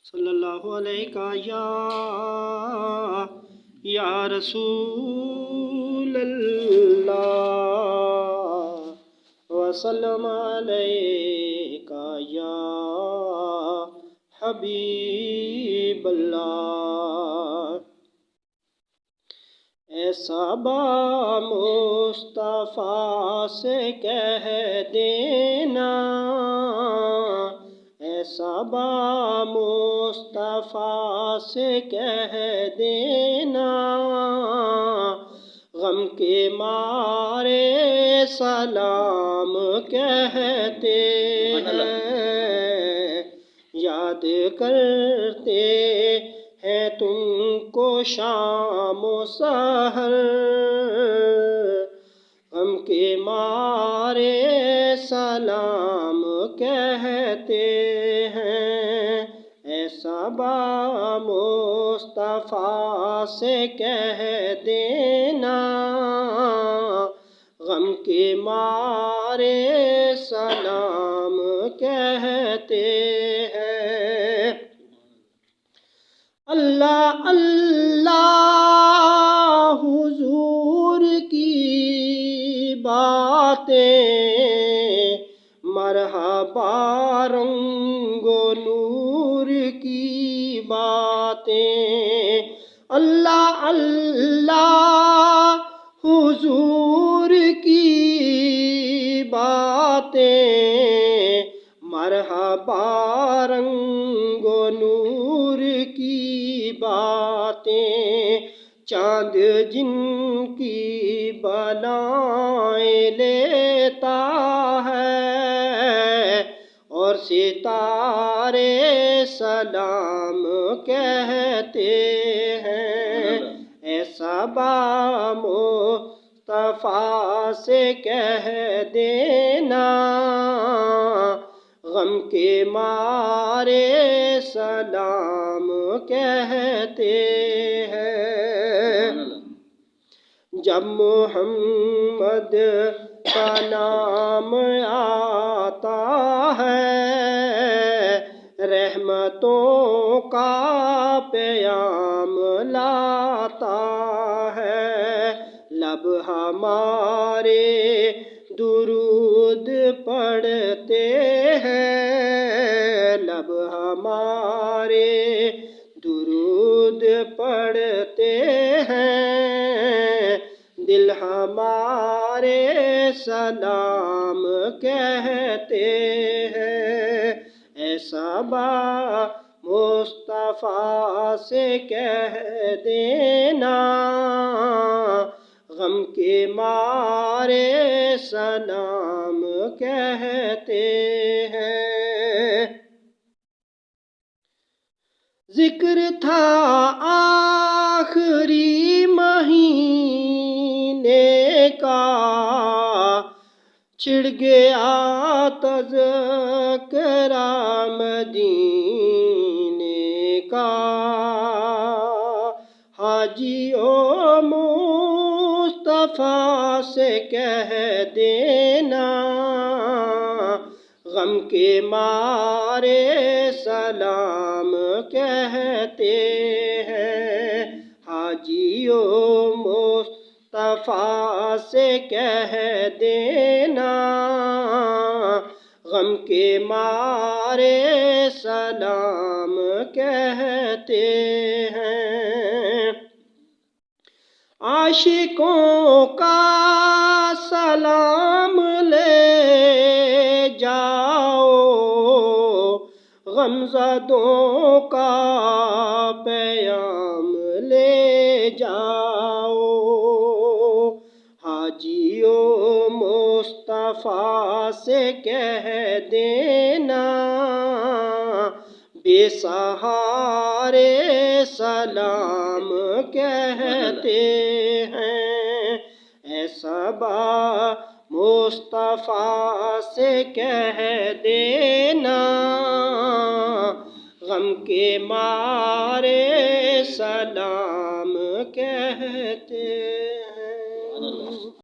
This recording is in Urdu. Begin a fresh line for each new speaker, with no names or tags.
صلی اللہ علیہ یا رسول اللہ وسلم علیکہ یا حبیب اللہ۔ اے صحابہ مصطفیٰ سے کہہ دینا، اے صحابہ مصطفیٰ سے کہہ دینا، غم کے مارے سلام کہتے ہیں، یاد کرتے ہیں تم کو شام و سحر، غم کے مارے سلام کہتے ہیں، اے صحابہ مصطفیٰ سے کہہ دینا، غم کے مارے سلام کہتے ہیں۔ اللہ اللہ حضور کی باتیں، مرحبا رنگ و نور کی باتیں، اللہ اللہ حضور کی باتیں، مرحبا رنگ و نور کی باتیں، چاند جن کی بلائیں لیتا ہے اور ستارے سلام کہتے ہیں، اے صحابہ مصطفیٰ سے کہہ دینا، غم کے مارے سلام کہتے ہیں۔ جب محمد کا نام آتا ہے، رحمتوں کا پیام لاتا ہے، لب ہمارے درود پڑھتے ہیں، لب ہمارے درود پڑھتے ہیں، دل ہمارے سلام کہتے ہیں، اے صحابہ مصطفیٰ سے کہہ دینا، غم کے مارے سلام کہتے ہیں۔ ذکر تھا آخری مہینے کا، چھڑ گیا تذکرہ مدینے کا، حاجیوں مصطفیٰ سے کہہ دینا، غم کے مارے سلام کہتے ہیں، حاجیوں مصطفیٰ سے کہہ دینا، غم کے مارے سلام کہتے ہیں۔ عاشقوں کا سلام لے جاؤ، غمزدوں کا پیام لے جاؤ، حاجیوں مصطفیٰ سے کہہ دینا، بے سہارے سلام کہتے ہیں، اے صحابہ مصطفیٰ سے کہہ دینا، غم کے مارے سلام